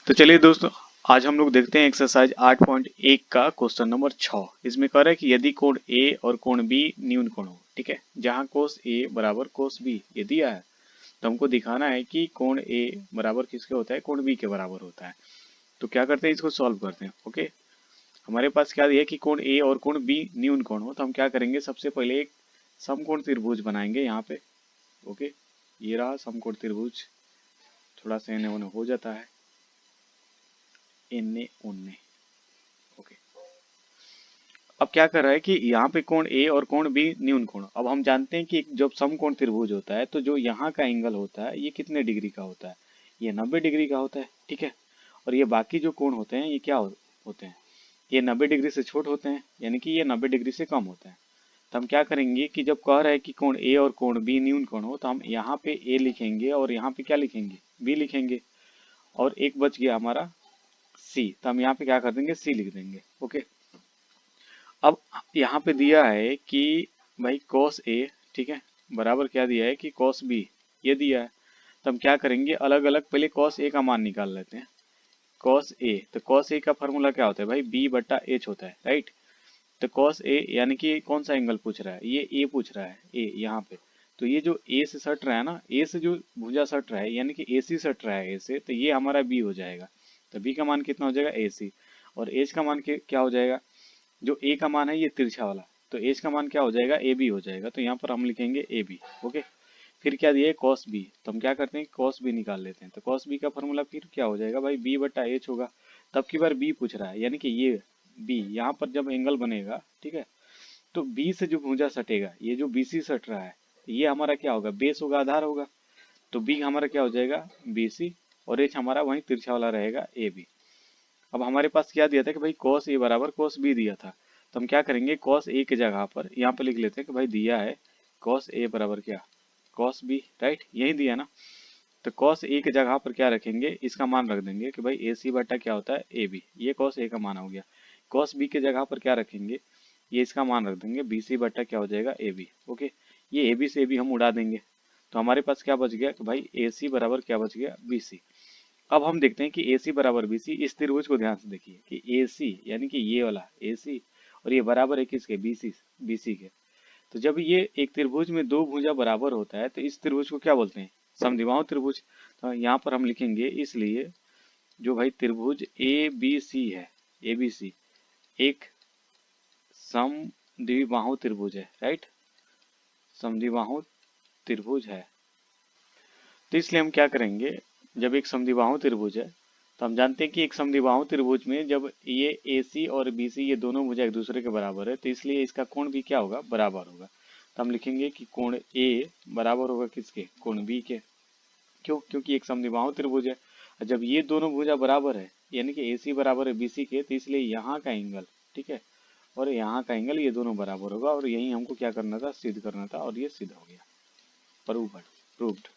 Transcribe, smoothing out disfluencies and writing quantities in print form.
तो चलिए दोस्तों, आज हम लोग देखते हैं एक्सरसाइज 8.1 का क्वेश्चन नंबर 6। इसमें कह रहा है कि यदि कोण ए और कोण बी न्यून कोण हो, ठीक है, जहां कोस ए बराबर कोस बी ये दिया है, तो हमको दिखाना है कि कोण ए बराबर किसके होता है, कोण बी के बराबर होता है। तो क्या करते हैं, इसको सॉल्व करते हैं। ओके, हमारे पास क्या दिया है कि कोण ए और कोण बी न्यून कोण हो, तो हम क्या करेंगे, सबसे पहले एक समकोण त्रिभुज बनाएंगे यहाँ पे। ओके, ये रहा समकोण त्रिभुज, थोड़ा सा इन्हें उन्हें हो जाता है, इन्ने उन्ने। ओके, अब क्या कर रहा है कि यहाँ पे कोण ए और कोण बी न्यून कोण। अब हम जानते हैं कि जब समकोण त्रिभुज होता है तो जो यहाँ का एंगल होता है ये कितने डिग्री का होता है, ये 90 डिग्री का होता है, ठीक है। और ये बाकी जो कोण होते हैं ये क्या होते हैं, ये 90 डिग्री से छोट होते हैं, यानी कि ये 90 डिग्री से कम होता है। तो हम क्या करेंगे कि जब कह रहा है कि कोण ए और कोण बी न्यून कोण हो, तो हम यहाँ पे ए लिखेंगे और यहाँ पे क्या लिखेंगे, बी लिखेंगे। और एक बच गया हमारा सी, तो हम यहाँ पे क्या कर देंगे, सी लिख देंगे। ओके, अब यहाँ पे दिया है कि भाई cos A, ठीक है, बराबर क्या दिया है कि cos B ये दिया है। तो हम क्या करेंगे, अलग अलग पहले cos A का मान निकाल लेते हैं। cos A, तो cos A का फॉर्मूला क्या होता है भाई, B बट्टा H होता है, राइट। तो cos A यानी कि कौन सा एंगल पूछ रहा है, ये A पूछ रहा है, A यहाँ पे। तो ये जो A से सट रहा है ना, A से जो भुजा सट रहा है यानी कि AC सट रहा है A से, तो ये हमारा B हो जाएगा। तो B का मान कितना हो जाएगा, AC। और H का मान क्या हो जाएगा, जो ए का मान है ये तिरछा वाला, तो एच का मान क्या हो जाएगा, ए बी हो जाएगा। तो यहाँ पर हम लिखेंगे ए बी। ओके, फिर क्या दिया है, कॉस बी, तो हम क्या करते हैं, कॉस बी निकाल लेते हैं। तो कॉस बी का फॉर्मूला फिर क्या हो जाएगा भाई, बी बटा एच होगा। तब की बार बी पूछ रहा है, यानी कि ये बी यहाँ पर जब एंगल बनेगा, ठीक है, तो बी से जो भुजा सटेगा, ये जो बी सी सट रहा है, ये हमारा क्या होगा, बेस होगा, आधार होगा। तो बी हमारा क्या हो जाएगा, बी सी, और एच हमारा वहीं तिरछा वाला रहेगा, ए बी। अब हमारे पास क्या दिया था कि भाई cos ए बराबर cos बी दिया था। तो हम क्या करेंगे, cos ए की जगह पर यहाँ पे लिख लेते हैं कि भाई दिया है cos ए बराबर क्या, cos बी, राइट, यही दिया ना। तो cos ए की जगह पर क्या रखेंगे, इसका मान रख देंगे कि भाई ए सी बटा क्या होता है, ए बी, ये cos ए का मान हो गया। cos बी की जगह पर क्या रखेंगे, ये इसका मान रख देंगे, बी सी बटा क्या हो जाएगा, ए बी। ओके, ये ए बी से ए बी हम उड़ा देंगे। तो हमारे पास क्या बच गया कि भाई ए सी बराबर क्या बच गया, बी सी। अब हम देखते हैं कि AC बराबर BC, इस त्रिभुज को ध्यान से देखिए कि AC यानी कि ये वाला AC और ये बराबर है किसके, BC के। तो जब ये एक त्रिभुज में दो भुजा बराबर होता है तो इस त्रिभुज को क्या बोलते हैं, समद्विबाहु त्रिभुज। तो यहाँ पर हम लिखेंगे, इसलिए जो भाई त्रिभुज ABC है, ABC एक समद्विबाहु त्रिभुज है, राइट, समद्विबाहु त्रिभुज है। तो इसलिए हम क्या करेंगे, जब एक समद्विबाहु त्रिभुज है, तो हम जानते हैं कि एक समद्विबाहु त्रिभुज में जब ये AC और BC ये दोनों भुजा एक दूसरे के बराबर है, तो इसलिए इसका कोण भी क्या होगा, बराबर होगा। तो हम लिखेंगे कि कोण A बराबर होगा किसके, कोण B के। क्यों, क्योंकि एक समद्विबाहु त्रिभुज है। और जब ये दोनों भुजा बराबर है यानी कि AC बराबर है BC के, तो इसलिए यहाँ का एंगल, ठीक है, और यहाँ का एंगल, ये दोनों बराबर होगा। और यही हमको क्या करना था, सिद्ध करना था, और ये सिद्ध हो गया, प्रूव्ड।